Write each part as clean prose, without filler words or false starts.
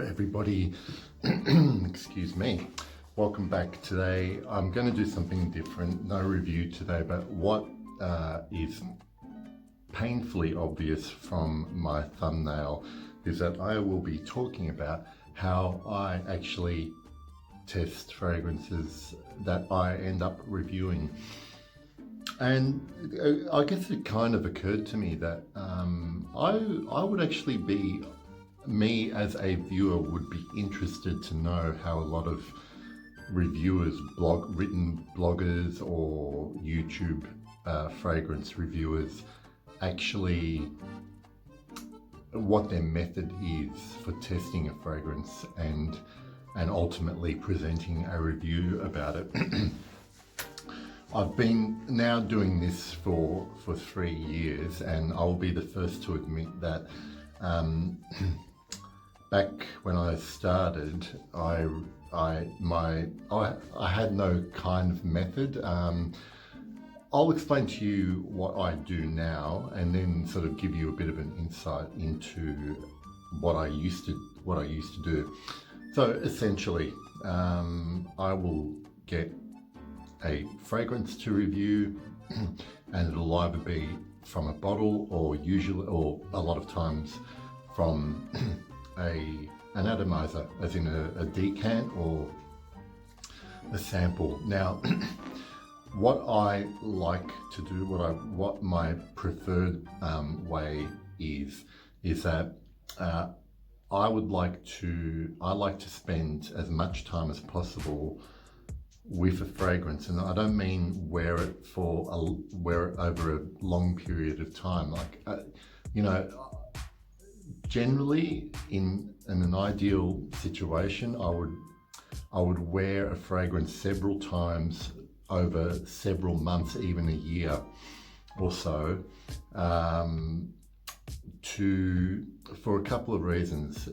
everybody. Excuse me. Welcome back. Today I'm going to do something different. No review today, but what is painfully obvious from my thumbnail is that I will be talking about how I actually test fragrances that I end up reviewing. And I guess it kind of occurred to me that I would actually be, me as a viewer would be interested to know how a lot of reviewers, written bloggers or YouTube fragrance reviewers actually, what their method is for testing a fragrance and ultimately presenting a review about it. I've been now doing this for 3 years, and I'll be the first to admit that back when I started, I had no kind of method. I'll explain to you what I do now, and then sort of give you a bit of an insight into what I used to do. So essentially, I will get a fragrance to review, and it'll either be from a bottle or a lot of times from an atomizer, as in a decant or a sample. Now, what I like to do, what my preferred way is that I like to spend as much time as possible with a fragrance, and I don't mean wear it over a long period of time. Like, generally in an ideal situation, I would wear a fragrance several times over several months, even a year or so, for a couple of reasons.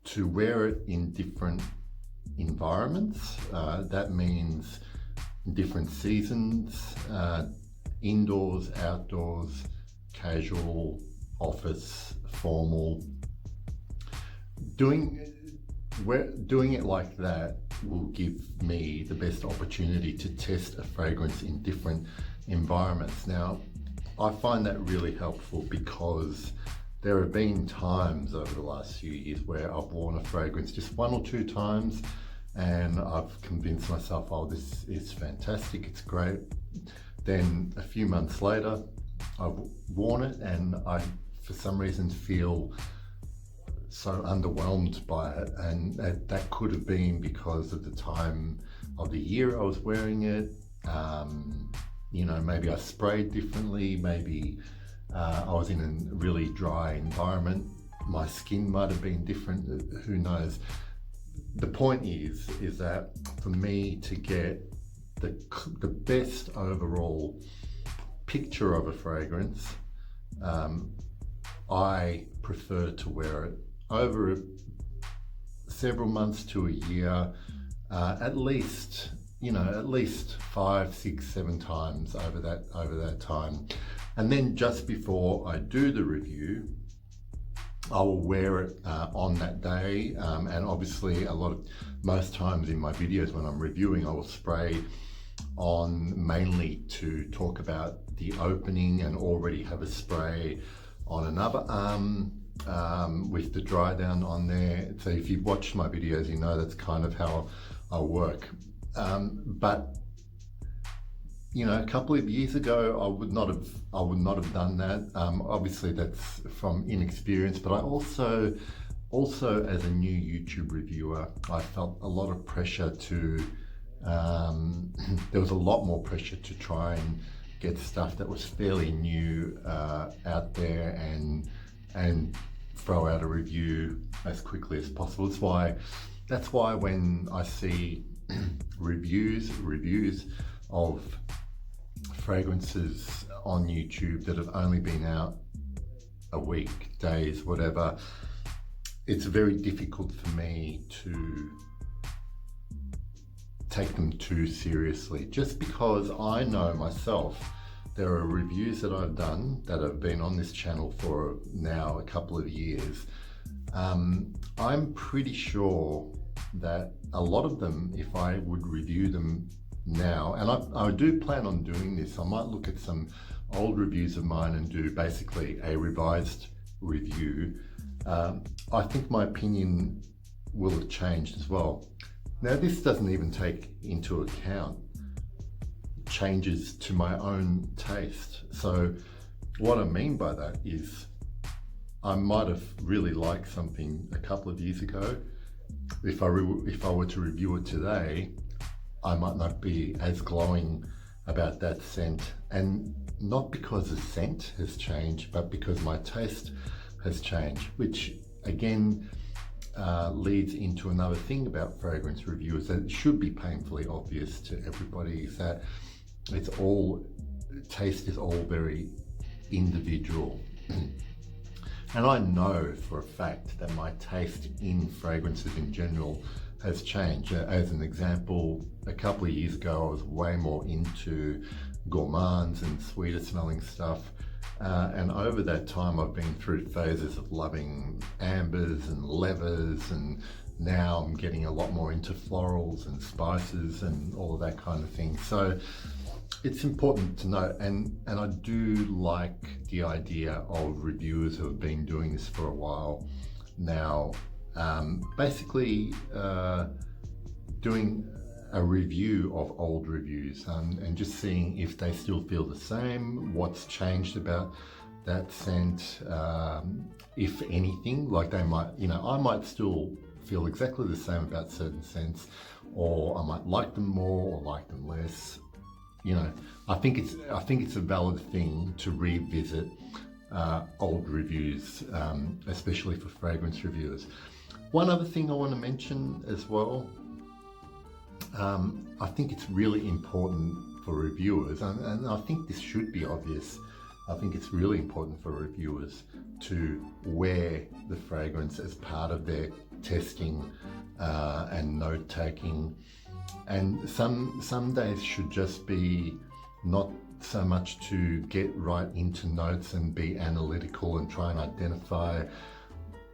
To wear it in different environments, that means different seasons, indoors, outdoors, casual, office, formal. Doing it like that will give me the best opportunity to test a fragrance in different environments. Now, I find that really helpful because there have been times over the last few years where I've worn a fragrance just 1 or 2 times, and I've convinced myself, oh, this is fantastic, it's great. Then a few months later, I've worn it and I, for some reason, feel so underwhelmed by it, and that could have been because of the time of the year I was wearing it. Maybe I sprayed differently, maybe I was in a really dry environment, my skin might have been different, who knows. The point is that for me to get the best overall picture of a fragrance, I prefer to wear it over several months to a year, at least 5, 6, 7 times over that time. And then just before I do the review, I will wear it on that day, and obviously most times in my videos when I'm reviewing, I will spray on mainly to talk about the opening and already have a spray on another arm with the dry down on there. So if you've watched my videos, you know that's kind of how I work. But a couple of years ago, I would not have done that. Obviously, that's from inexperience, but I also as a new YouTube reviewer, I felt a lot of pressure to. There was a lot more pressure to try and get stuff that was fairly new out there and throw out a review as quickly as possible. That's why when I see reviews of fragrances on YouTube that have only been out a week, days, whatever, it's very difficult for me to take them too seriously, just because I know myself there are reviews that I've done that have been on this channel for now a couple of years I'm pretty sure that a lot of them, if I would review them now, and I do plan on doing this, I might look at some old reviews of mine and do basically a revised review. I think my opinion will have changed as well. Now, this doesn't even take into account changes to my own taste. So what I mean by that is I might have really liked something a couple of years ago. If I were to review it today, I might not be as glowing about that scent, and not because the scent has changed, but because my taste has changed, which again leads into another thing about fragrance reviewers that should be painfully obvious to everybody, is that taste is all very individual. And I know for a fact that my taste in fragrances in general has changed. As an example, a couple of years ago I was way more into gourmands and sweeter smelling stuff. And over that time I've been through phases of loving ambers and levers, and now I'm getting a lot more into florals and spices and all of that kind of thing. So it's important to note, and I do like the idea of reviewers who have been doing this for a while now, basically doing a review of old reviews, and just seeing if they still feel the same, what's changed about that scent, if anything. Like they might, I might still feel exactly the same about certain scents, or I might like them more or like them less. I think it's a valid thing to revisit old reviews, especially for fragrance reviewers. One other thing I want to mention as well, I think it's really important for reviewers, and I think this should be obvious. I think it's really important for reviewers to wear the fragrance as part of their testing and note taking. And some days should just be not so much to get right into notes and be analytical and try and identify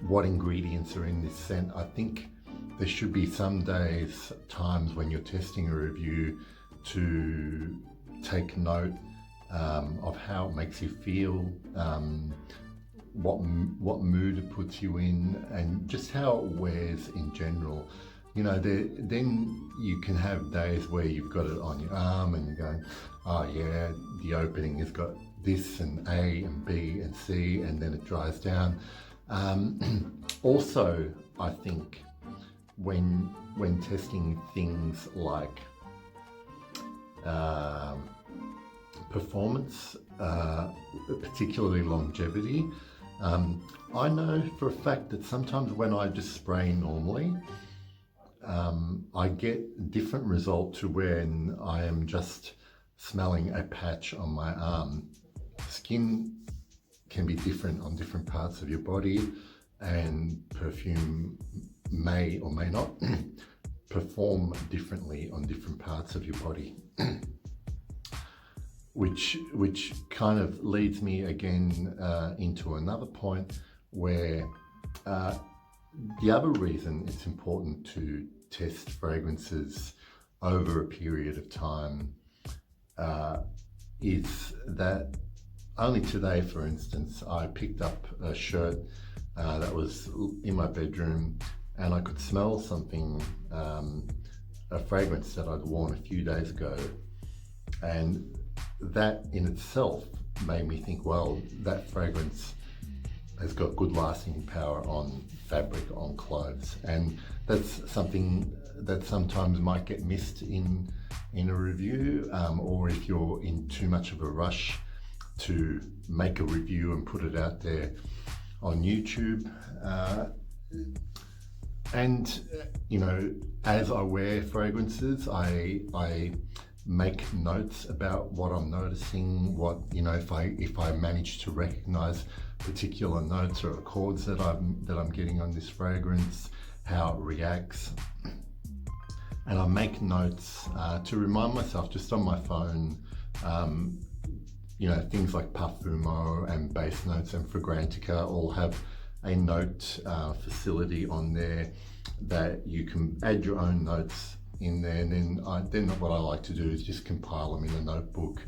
what ingredients are in this scent. I think there should be some days, times when you're testing a review, to take note of how it makes you feel, what mood it puts you in, and just how it wears in general. Then you can have days where you've got it on your arm and you're going, oh yeah, the opening has got this and A and B and C, and then it dries down. Also, I think when testing things like performance, particularly longevity, I know for a fact that sometimes when I just spray normally, I get a different result to when I am just smelling a patch on my arm. Skin can be different on different parts of your body, and perfume may or may not perform differently on different parts of your body. Which kind of leads me again into another point where the other reason it's important to test fragrances over a period of time is that only today, for instance, I picked up a shirt that was in my bedroom, and I could smell something, a fragrance that I'd worn a few days ago, and that in itself made me think, well, that fragrance has got good lasting power on fabric, on clothes, and that's something that sometimes might get missed in a review, or if you're in too much of a rush to make a review and put it out there on YouTube. And as I wear fragrances, I make notes about what I'm noticing, if I manage to recognize particular notes or accords that I'm getting on this fragrance, how it reacts. And I make notes to remind myself just on my phone, things like Parfumo and Base Notes and Fragrantica all have a note facility on there that you can add your own notes in there, and then what I like to do is just compile them in a notebook,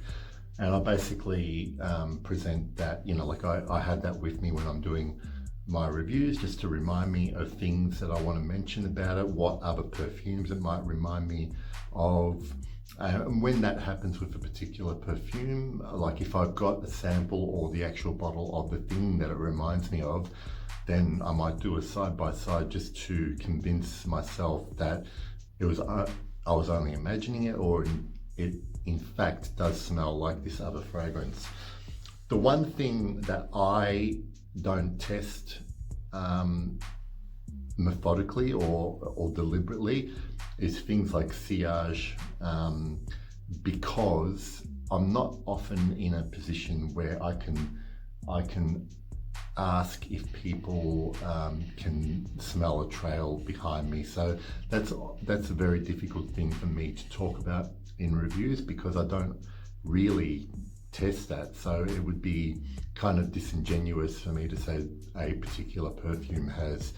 and I basically present that, like I had that with me when I'm doing my reviews, just to remind me of things that I want to mention about it, what other perfumes it might remind me of. And when that happens with a particular perfume, like if I've got a sample or the actual bottle of the thing that it reminds me of, then I might do a side by side just to convince myself that I was only imagining it, or it in fact does smell like this other fragrance. The one thing that I don't test methodically or deliberately is things like sillage, because I'm not often in a position where I can ask if people can smell a trail behind me. So that's a very difficult thing for me to talk about in reviews, because I don't really test that. So it would be kind of disingenuous for me to say a particular perfume has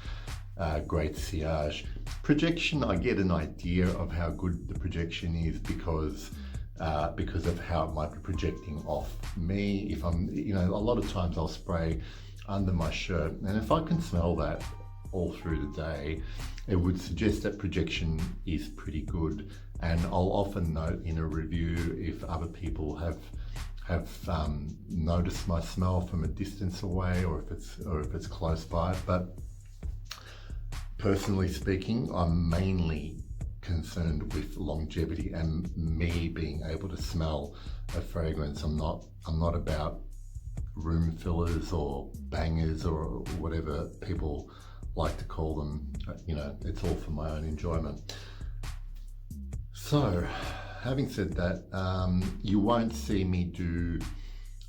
great sillage. Projection, I get an idea of how good the projection is because of how it might be projecting off me. If I'm, a lot of times I'll spray under my shirt, and if I can smell that all through the day, it would suggest that projection is pretty good. And I'll often note in a review if other people have noticed my smell from a distance away, or if it's close by. But personally speaking, I'm mainly concerned with longevity and me being able to smell a fragrance. I'm not about room fillers or bangers or whatever people like to call them. It's all for my own enjoyment. So, having said that, you won't see me do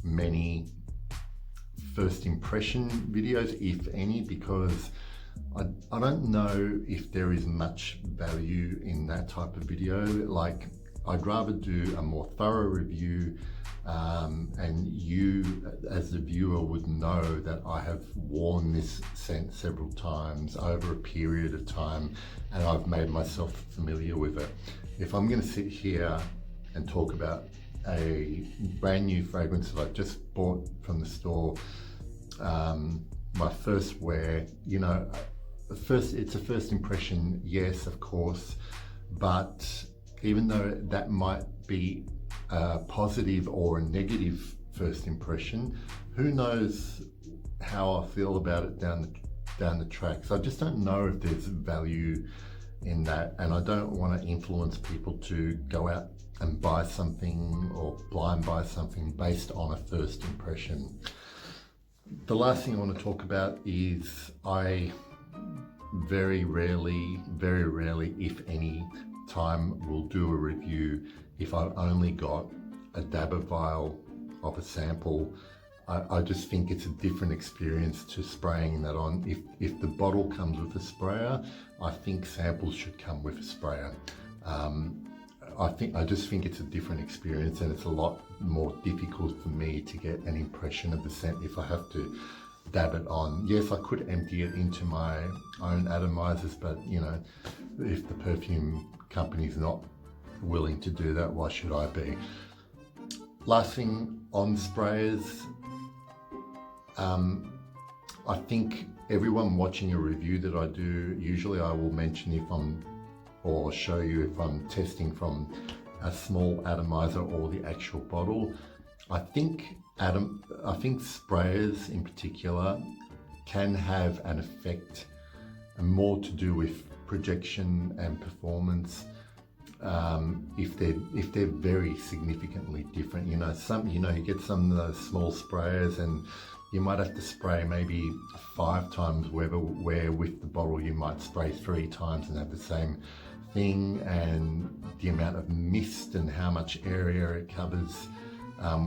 many first impression videos, if any, because I don't know if there is much value in that type of video. Like, I'd rather do a more thorough review, and you as the viewer would know that I have worn this scent several times over a period of time, and I've made myself familiar with it. If I'm going to sit here and talk about a brand new fragrance that I just bought from the store, my first wear, it's a first impression, yes, of course, but even though that might be a positive or a negative first impression, who knows how I feel about it down the track. So I just don't know if there's value in that, and I don't want to influence people to go out and buy something or blind buy something based on a first impression. The last thing I want to talk about is I very rarely, if any time, will do a review if I've only got a dabber vial of a sample. I just think it's a different experience to spraying that on. If the bottle comes with a sprayer, I think samples should come with a sprayer. I just think it's a different experience, and it's a lot more difficult for me to get an impression of the scent if I have to dab it on. Yes, I could empty it into my own atomizers, but if the perfume company's not willing to do that, why should I be? Last thing on sprayers, I think everyone watching a review that I do, usually I will mention or show you if I'm testing from a small atomizer or the actual bottle. I think sprayers in particular can have an effect, and more to do with projection and performance, if they're very significantly different. You get some of those small sprayers and you might have to spray maybe 5 times, where with the bottle you might spray 3 times and have the same thing, and the amount of mist and how much area it covers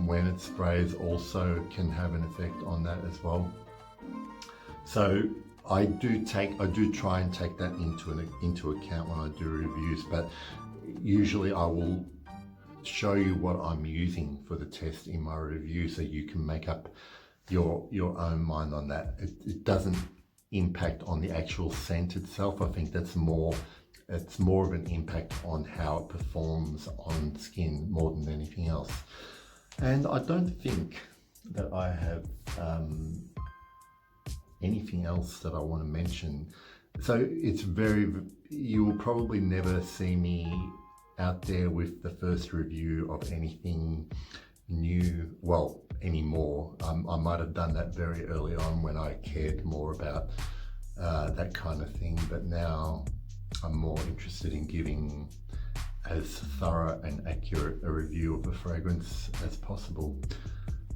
when it sprays also can have an effect on that as well. So I do try and take that into account when I do reviews, but usually I will show you what I'm using for the test in my review, so you can make up your own mind on that. It doesn't impact on the actual scent itself. I think it's more of an impact on how it performs on skin more than anything else. And I don't think that I have anything else that I want to mention. So you will probably never see me out there with the first review of anything new, well, anymore. I might have done that very early on when I cared more about that kind of thing, but now I'm more interested in giving as thorough and accurate a review of a fragrance as possible.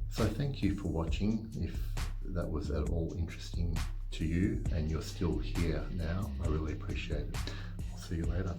So thank you for watching. If that was at all interesting to you and you're still here now, I really appreciate it. I'll see you later.